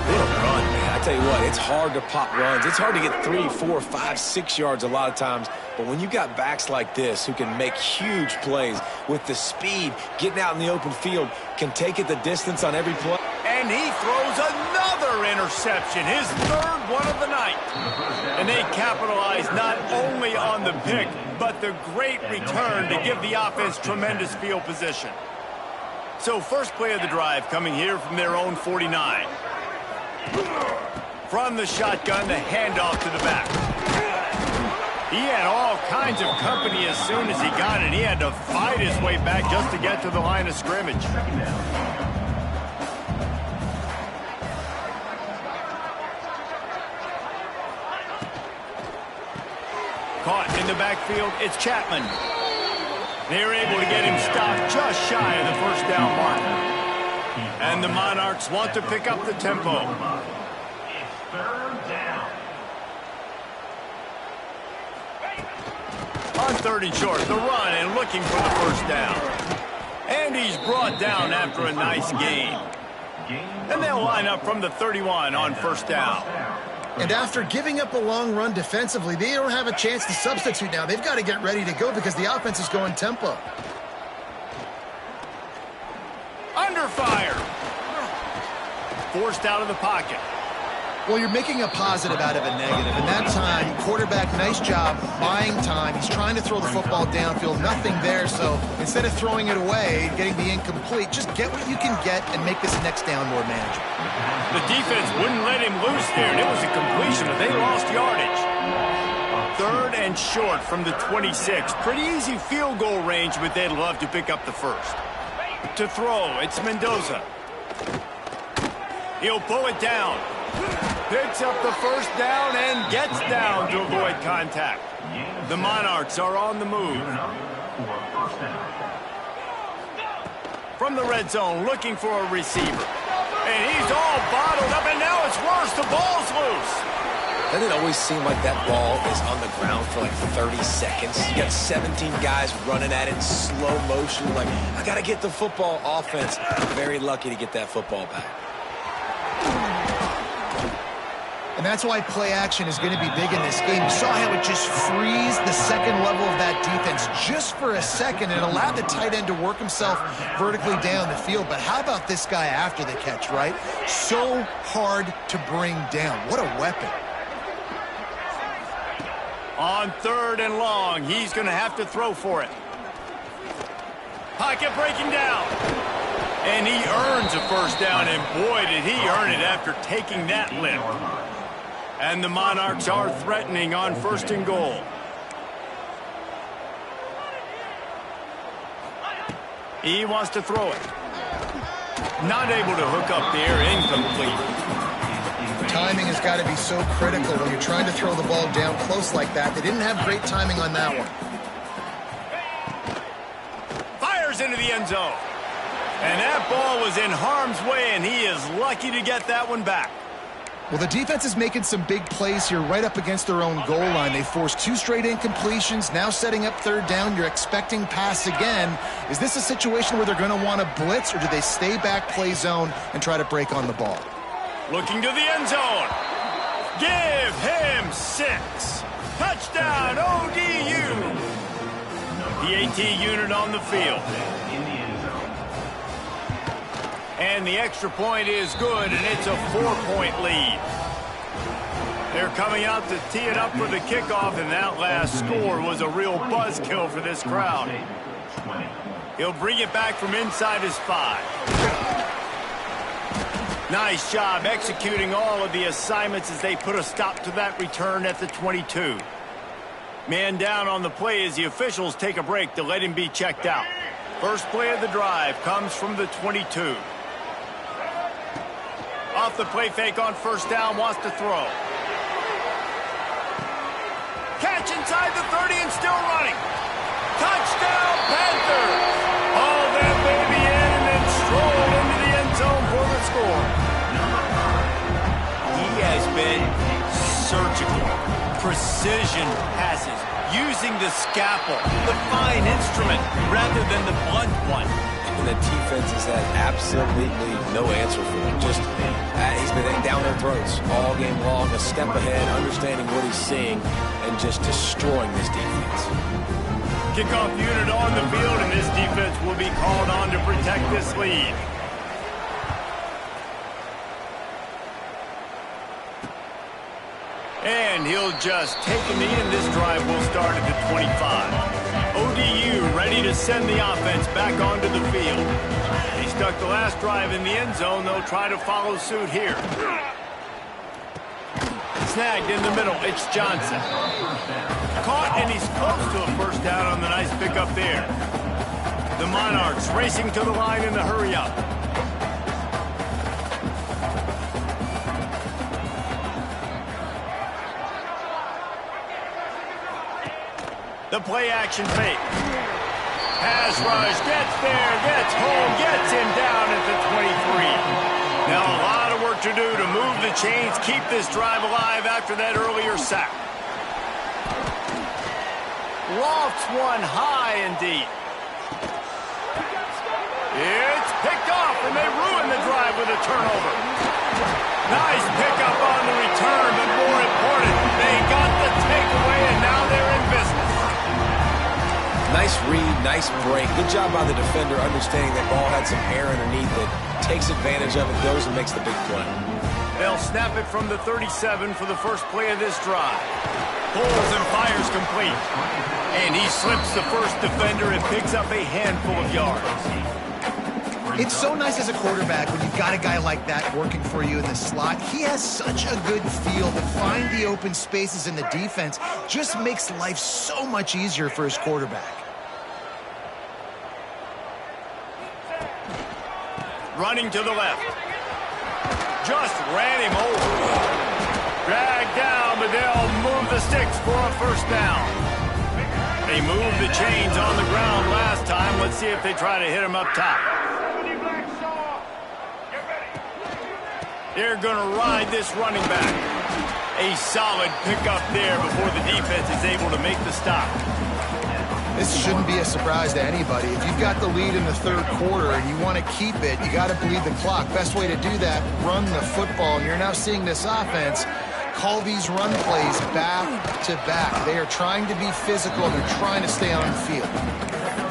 What a run, man. I tell you what, it's hard to pop runs. It's hard to get 3, 4, 5, 6 yards a lot of times. But when you got backs like this who can make huge plays with the speed, getting out in the open field, can take it the distance on every play. And he throws another interception, his third one of the night. And they capitalize not only on the pick, but the great return to give the offense tremendous field position. So first play of the drive coming here from their own 49. From the shotgun, the handoff to the back. He had all kinds of company as soon as he got it. He had to fight his way back just to get to the line of scrimmage. Caught in the backfield, it's Chapman. They're able to get him stopped just shy of the first down mark. And the Monarchs want to pick up the tempo. It's third down. On third and short, the run and looking for the first down. And he's brought down after a nice gain. And they'll line up from the 31 on first down. And after giving up a long run defensively, they don't have a chance to substitute now. They've got to get ready to go because the offense is going tempo. Under fire. Forced out of the pocket. Well, you're making a positive out of a negative. And that time, quarterback, nice job buying time. He's trying to throw the football downfield. Nothing there. So instead of throwing it away, getting the incomplete, just get what you can get and make this next down more manageable. The defense wouldn't let him loose there, and it was a completion, but they lost yardage. Third and short from the 26. Pretty easy field goal range, but they'd love to pick up the first. To throw, it's Mendoza. He'll pull it down. Picks up the first down and gets down to avoid contact. The Monarchs are on the move. From the red zone, looking for a receiver. And he's all bottled up, and now it's worse. The ball's loose. Doesn't it always seem like that ball is on the ground for like 30 seconds? You got 17 guys running at it in slow motion. Like, I got to get the football. Offense, very lucky to get that football back. And that's why play action is going to be big in this game. You saw how it just frees the second level of that defense just for a second and allowed the tight end to work himself vertically down the field. But how about this guy after the catch, right? So hard to bring down. What a weapon. On third and long, he's going to have to throw for it. Pocket breaking down. And he earns a first down, and boy, did he earn it after taking that lift. And the Monarchs are threatening on first and goal. He wants to throw it. Not able to hook up there, incomplete. Timing has got to be so critical when you're trying to throw the ball down close like that. They didn't have great timing on that one. Fires into the end zone. And that ball was in harm's way, and he is lucky to get that one back. Well, the defense is making some big plays here right up against their own goal line. They forced 2 straight incompletions, now setting up third down. You're expecting pass again. Is this a situation where they're going to want to blitz, or do they stay back, play zone, and try to break on the ball? Looking to the end zone. Give him 6. Touchdown, ODU. The AT unit on the field. And the extra point is good, and it's a 4-point lead. They're coming out to tee it up for the kickoff, and that last score was a real buzzkill for this crowd. He'll bring it back from inside his 5. Nice job executing all of the assignments as they put a stop to that return at the 22. Man down on the play as the officials take a break to let him be checked out. First play of the drive comes from the 22. Off the play fake on first down, wants to throw. Catch inside the 30 and still running. Touchdown, Panthers! Haul that baby in and then stroll into the end zone for the score. He has been surgical. Precision passes, using the scalpel, the fine instrument, rather than the blunt one. And the defense has had absolutely no answer for him. Just, he's been down their throats all game long, a step ahead, understanding what he's seeing, and just destroying this defense. Kickoff unit on the field, and this defense will be called on to protect this lead. And he'll just take the knee, and this drive will start at the 25. ODU ready to send the offense back onto the field. He stuck the last drive in the end zone. They'll try to follow suit here. Snagged in the middle. It's Johnson. Caught, and he's close to a first down on the nice pickup there. The Monarchs racing to the line in the hurry-up. The play-action fake. Pass rush, gets there, gets home, gets him down at the 23. Now a lot of work to do to move the chains, keep this drive alive after that earlier sack. Lofts one high and deep. It's picked off, and they ruin the drive with a turnover. Nice pickup on the return, but more important, they got the takeaway, and now they're in business. Nice read, nice break. Good job by the defender understanding that ball had some air underneath it, takes advantage of it, goes and makes the big play. They'll snap it from the 37 for the first play of this drive. Pulls and fires complete. And he slips the first defender and picks up a handful of yards. It's so nice as a quarterback when you've got a guy like that working for you in the slot. He has such a good feel to find the open spaces in the defense. Just makes life so much easier for his quarterback. Running to the left. Just ran him over. Dragged down, but they'll move the sticks for a first down. They moved the chains on the ground last time. Let's see if they try to hit him up top. They're going to ride this running back. A solid pickup there before the defense is able to make the stop. This shouldn't be a surprise to anybody. If you've got the lead in the third quarter and you want to keep it, you got to bleed the clock. Best way to do that, run the football. And you're now seeing this offense call these run plays back to back. They are trying to be physical, and they're trying to stay on the field.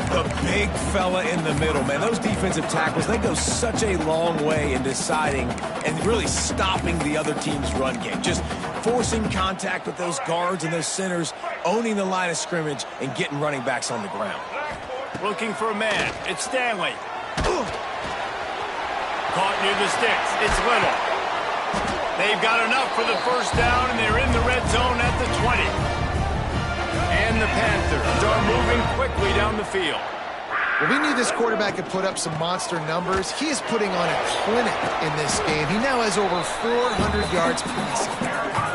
The big fella in the middle, man. Those defensive tackles, they go such a long way in deciding and really stopping the other team's run game. Just forcing contact with those guards and those centers, owning the line of scrimmage, and getting running backs on the ground. Looking for a man. It's Stanley. Caught near the sticks. It's Little. They've got enough for the first down, and they're in the red zone at the 20. And the Panthers are moving quickly down the field. Well, we knew this quarterback could put up some monster numbers. He is putting on a clinic in this game. He now has over 400 yards passing.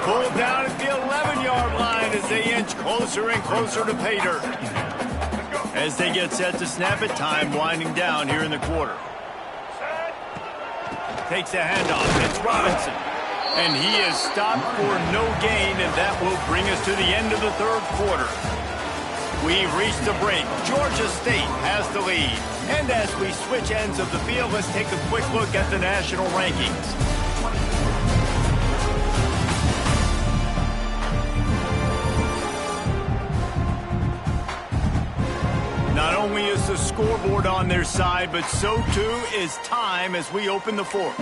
Pulled down at the 11-yard line as they inch closer and closer to pay dirt. As they get set to snap it, time winding down here in the quarter. Takes a handoff. It's Robinson. And he is stopped for no gain, and that will bring us to the end of the third quarter. We've reached a break. Georgia State has the lead. And as we switch ends of the field, let's take a quick look at the national rankings. Not only is the scoreboard on their side, but so too is time as we open the fourth.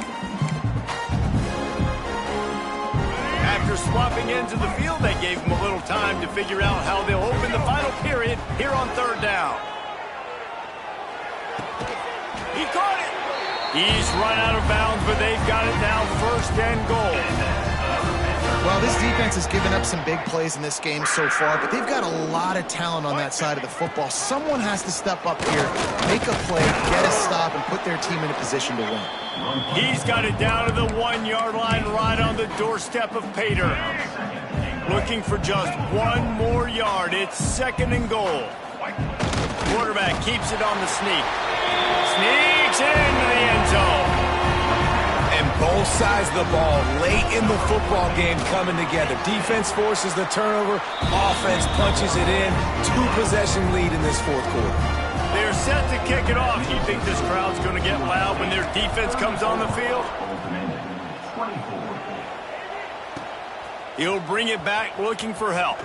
After swapping ends of the field, they gave them a little time to figure out how they'll open the final period here on third down. He caught it. He's run out of bounds, but they've got it now, first and goal. Well, this defense has given up some big plays in this game so far, but they've got a lot of talent on that side of the football. Someone has to step up here, make a play, get a stop, and put their team in a position to win. He's got it down to the 1-yard line right on the doorstep of Pater. Looking for just one more yard. It's second and goal. Quarterback keeps it on the sneak. Sneaks into the end zone. And both sides of the ball late in the football game coming together. Defense forces the turnover. Offense punches it in. 2-possession lead in this fourth quarter. They're set to kick it off. You think this crowd's going to get loud when their defense comes on the field? He'll bring it back looking for help.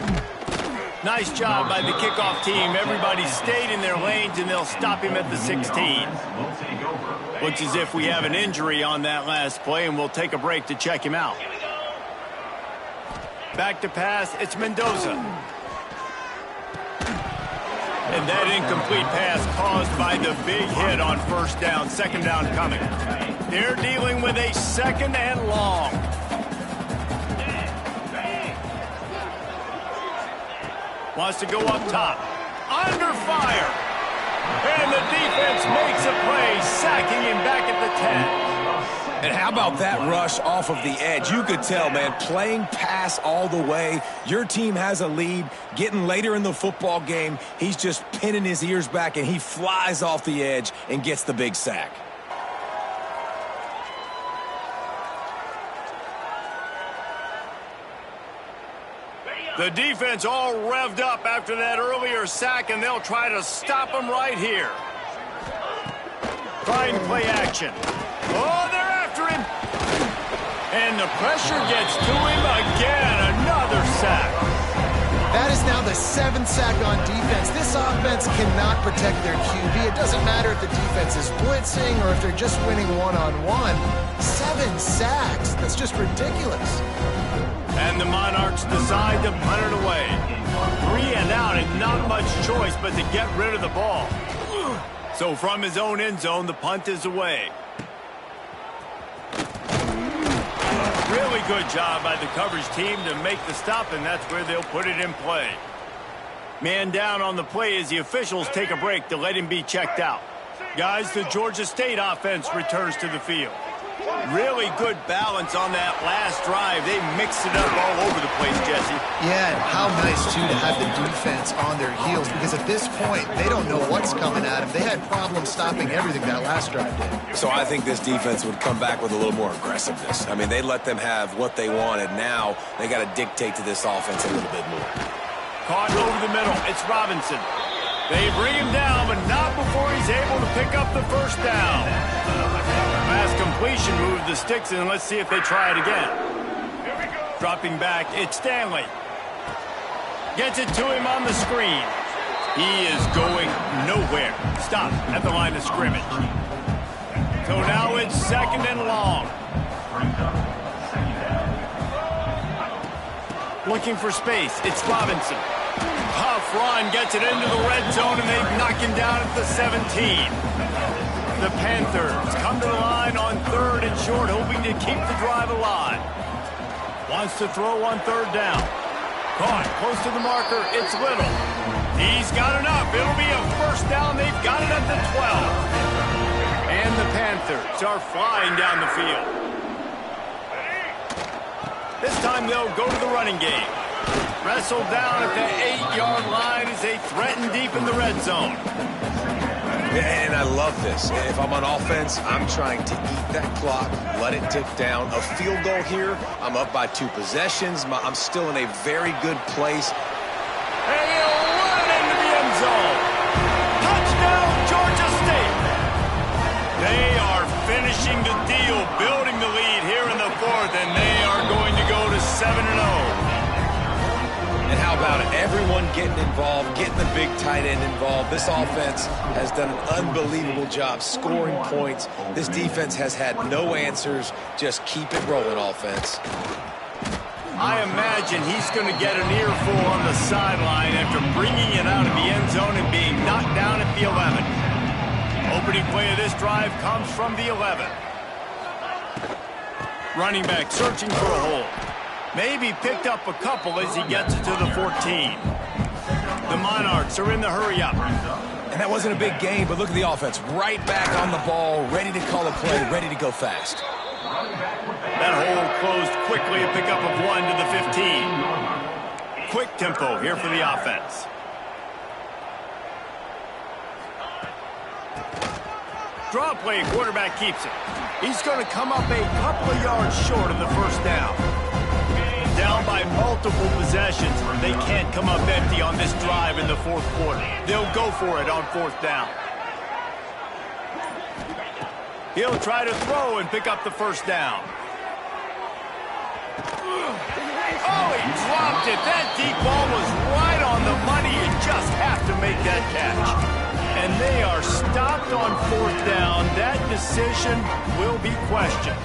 Nice job by the kickoff team. Everybody stayed in their lanes, and they'll stop him at the 16. Looks as if we have an injury on that last play, and we'll take a break to check him out. Back to pass, it's Mendoza. And that incomplete pass caused by the big hit on first down. Second down coming. They're dealing with a second and long. Wants to go up top. Under fire. And the defense makes a play, sacking him back at the 10. And how about that rush off of the edge? You could tell, man, playing pass all the way. Your team has a lead. Getting later in the football game, he's just pinning his ears back, and he flies off the edge and gets the big sack. The defense all revved up after that earlier sack, and they'll try to stop him right here. Trying to play action. Oh, they're after him. And the pressure gets to him again. Another sack. That is now the 7th sack on defense. This offense cannot protect their QB. It doesn't matter if the defense is blitzing or if they're just winning one-on-one. 7 sacks. That's just ridiculous. And the Monarchs decide to punt it away. 3 and out, and not much choice but to get rid of the ball. So from his own end zone, the punt is away. Really good job by the coverage team to make the stop, and that's where they'll put it in play. Man down on the play as the officials take a break to let him be checked out. Guys, the Georgia State offense returns to the field. Really good balance on that last drive. They mixed it up all over the place, Jesse. Yeah, and how nice, too, to have the defense on their heels, because at this point, they don't know what's coming at them. They had problems stopping everything that last drive did. So I think this defense would come back with a little more aggressiveness. I mean, they let them have what they wanted. Now they got to dictate to this offense a little bit more. Caught over the middle. It's Robinson. They bring him down, but not before he's able to pick up the first down. Pass completion moved the sticks, and let's see if they try it again. Dropping back, it's Stanley. Gets it to him on the screen. He is going nowhere. Stop at the line of scrimmage. So now it's second and long. Looking for space, it's Robinson. Tough run, gets it into the red zone, and they knock him down at the 17. The Panthers come to the line on third and short, hoping to keep the drive alive. Wants to throw on third down. Caught close to the marker, it's Little. He's got enough. It'll be a first down. They've got it at the 12. And the Panthers are flying down the field. This time they'll go to the running game. Wrestled down at the 8-yard line as they threaten deep in the red zone. And I love this. If I'm on offense, I'm trying to eat that clock, let it tick down. A field goal here, I'm up by 2 possessions. I'm still in a very good place. And he'll run it into the end zone. Touchdown, Georgia State. They are finishing the deal, building the lead here in the 4th, and they are going to go to 7-0. And how about it? Everyone getting involved, getting the big tight end involved. This offense has done an unbelievable job scoring points. This defense has had no answers. Just keep it rolling, offense. I imagine he's going to get an earful on the sideline after bringing it out of the end zone and being knocked down at the 11. Opening play of this drive comes from the 11. Running back searching for a hole. Maybe picked up a couple as he gets it to the 14. The Monarchs are in the hurry-up. And that wasn't a big game, but look at the offense. Right back on the ball, ready to call a play, ready to go fast. That hole closed quickly, a pickup of 1 to the 15. Quick tempo here for the offense. Draw play, quarterback keeps it. He's going to come up a couple of yards short of the first down. Down by multiple possessions. They can't come up empty on this drive in the 4th quarter. They'll go for it on 4th down. He'll try to throw and pick up the first down. Oh, he dropped it. That deep ball was right on the money. You just have to make that catch. And they are stopped on 4th down. That decision will be questioned.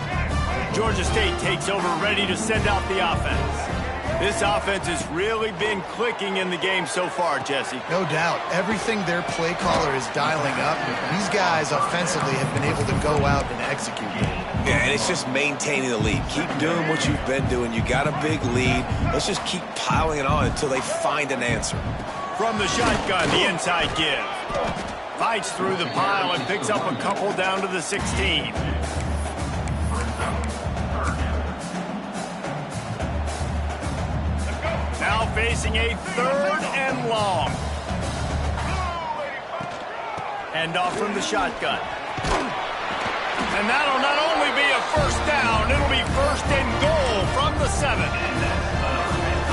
Georgia State takes over, ready to send out the offense. This offense has really been clicking in the game so far, Jesse. No doubt. Everything their play caller is dialing up, these guys offensively have been able to go out and execute. Yeah, and it's just maintaining the lead. Keep doing what you've been doing. You got a big lead. Let's just keep piling it on until they find an answer. From the shotgun, the inside give. Fights through the pile and picks up a couple down to the 16. Now facing a 3rd and long. Hand off from the shotgun. And that'll not only be a first down, it'll be 1st and goal from the 7.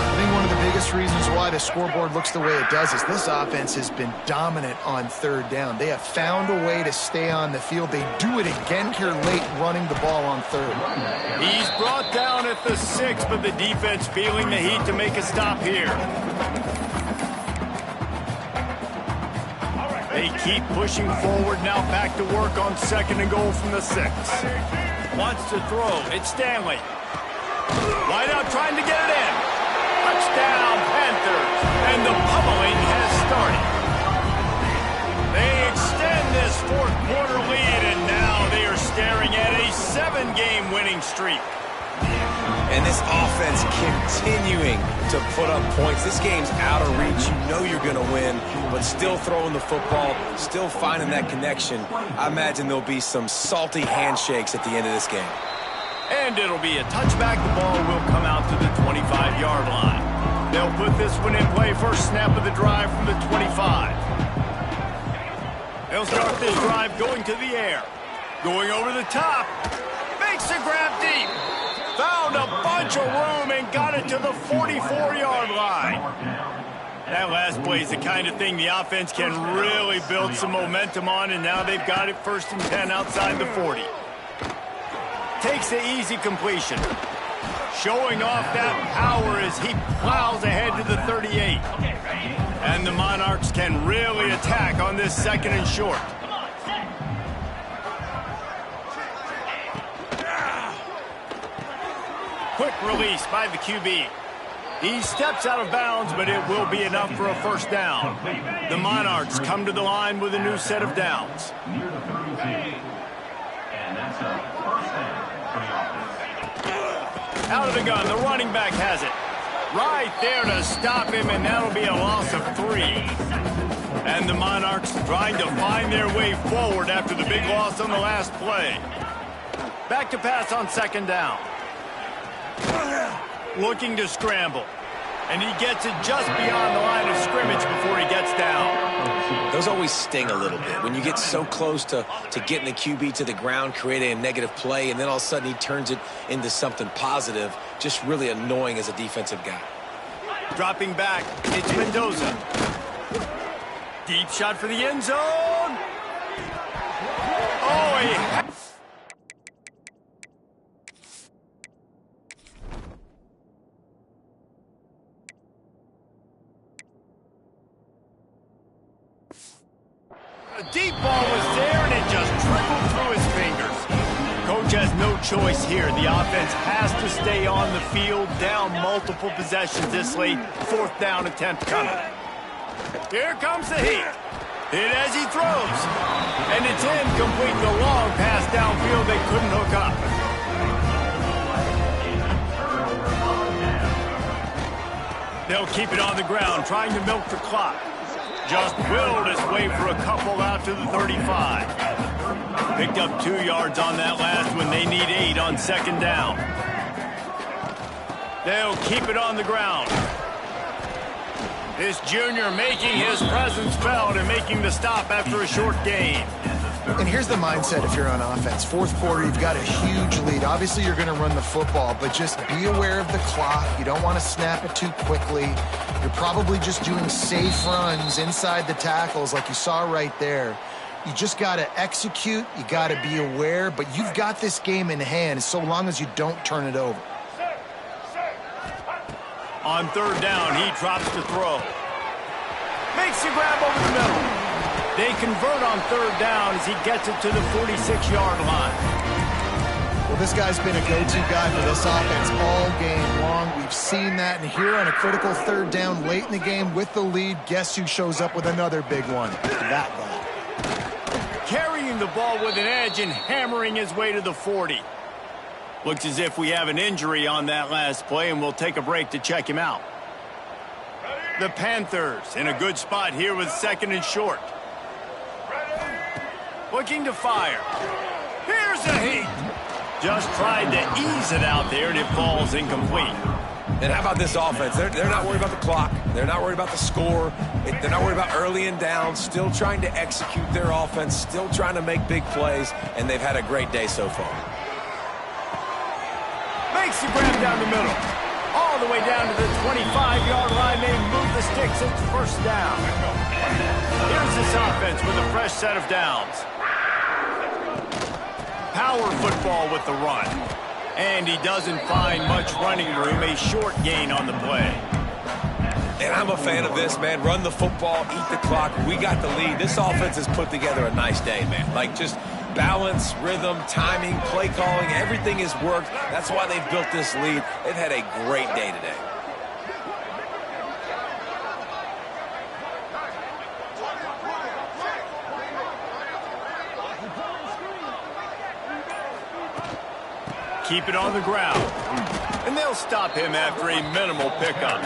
I think one of the biggest reasons why the scoreboard looks the way it does is this offense has been dominant on 3rd down. They have found a way to stay on the field. They do it again here late, running the ball on 3rd. He's brought down at the 6, but the defense feeling the heat to make a stop here. They keep pushing forward, now back to work on 2nd and goal from the 6. Wants to throw. It's Stanley. Wide out trying to get it in. Touchdown, Panthers. And the pummeling has started. They extend this 4th quarter lead, and now they are staring at a 7-game winning streak. And this offense continuing to put up points. This game's out of reach. You know you're going to win, but still throwing the football, still finding that connection. I imagine there'll be some salty handshakes at the end of this game. And it'll be a touchback. The ball will come out to the 25-yard line. They'll put this one in play. First snap of the drive from the 25. They'll start this drive going to the air. Going over the top. Makes the grab deep. Found a bunch of room and got it to the 44-yard line. That last play is the kind of thing the offense can really build some momentum on, and now they've got it 1st and 10 outside the 40. Takes the easy completion. Showing off that power as he plows ahead to the 38. And the Monarchs can really attack on this 2nd and short. Quick release by the QB. He steps out of bounds, but it will be enough for a first down. The Monarchs come to the line with a new set of downs. Out of the gun, the running back has it. Right there to stop him, and that'll be a loss of 3. And the Monarchs trying to find their way forward after the big loss on the last play. Back to pass on 2nd down. Looking to scramble. And he gets it just beyond the line of scrimmage before he gets down. Those always sting a little bit. When you get so close to getting the QB to the ground, creating a negative play, and then all of a sudden he turns it into something positive, just really annoying as a defensive guy. Dropping back, it's Mendoza. Deep shot for the end zone. Oh, a deep ball was there, and it just trickled through his fingers. Coach has no choice here. The offense has to stay on the field, down multiple possessions this late. 4th down attempt coming. Here comes the heat. Hit as he throws. And it's incomplete. The long pass downfield they couldn't hook up. They'll keep it on the ground, trying to milk the clock. Just willed his way for a couple out to the 35. Picked up 2 yards on that last one. They need 8 on 2nd down. They'll keep it on the ground. This junior making his presence felt and making the stop after a short gain. And here's the mindset if you're on offense. 4th quarter, you've got a huge lead. Obviously, you're going to run the football, but just be aware of the clock. You don't want to snap it too quickly. You're probably just doing safe runs inside the tackles like you saw right there. You just got to execute. You got to be aware, but you've got this game in hand so long as you don't turn it over. On 3rd down, he drops to throw. Makes the grab over the middle. They convert on 3rd down as he gets it to the 46-yard line. Well, this guy's been a go-to guy for this offense all game long. We've seen that, and here on a critical 3rd down late in the game with the lead, guess who shows up with another big one? That guy. Carrying the ball with an edge and hammering his way to the 40. Looks as if we have an injury on that last play, and we'll take a break to check him out. The Panthers in a good spot here with 2nd and short. Looking to fire. Here's a heat. Just tried to ease it out there, and it falls incomplete. And how about this offense? They're not worried about the clock. They're not worried about the score. They're not worried about early and down. Still trying to execute their offense. Still trying to make big plays, and they've had a great day so far. Makes the grab down the middle. All the way down to the 25-yard line. They move the sticks. It's 1st down. Here's this offense with a fresh set of downs. Power football with the run. And he doesn't find much running room. A short gain on the play. And I'm a fan of this, man. Run the football, eat the clock. We got the lead. This offense has put together a nice day, man. Like, just balance, rhythm, timing, play calling, everything has worked. That's why they've built this lead. They've had a great day today. Keep it on the ground. And they'll stop him after a minimal pickup.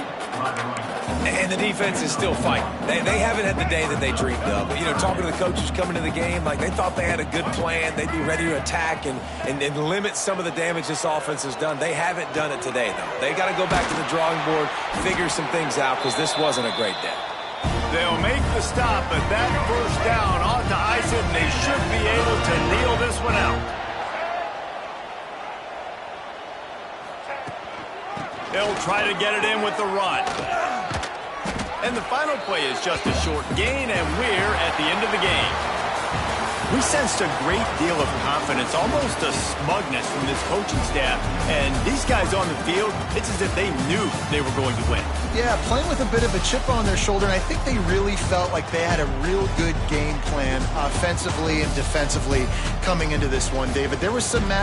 And the defense is still fighting. They haven't had the day that they dreamed of. But, you know, talking to the coaches coming to the game, like they thought they had a good plan. They'd be ready to attack and limit some of the damage this offense has done. They haven't done it today, though. They got to go back to the drawing board, figure some things out, because this wasn't a great day. They'll make the stop, but that 1st down ought to ice it, and they should be able to kneel this one out. They'll try to get it in with the run. And the final play is just a short gain, and we're at the end of the game. We sensed a great deal of confidence, almost a smugness from this coaching staff. And these guys on the field, it's as if they knew they were going to win. Yeah, playing with a bit of a chip on their shoulder, and I think they really felt like they had a real good game plan offensively and defensively coming into this one, David. There was some match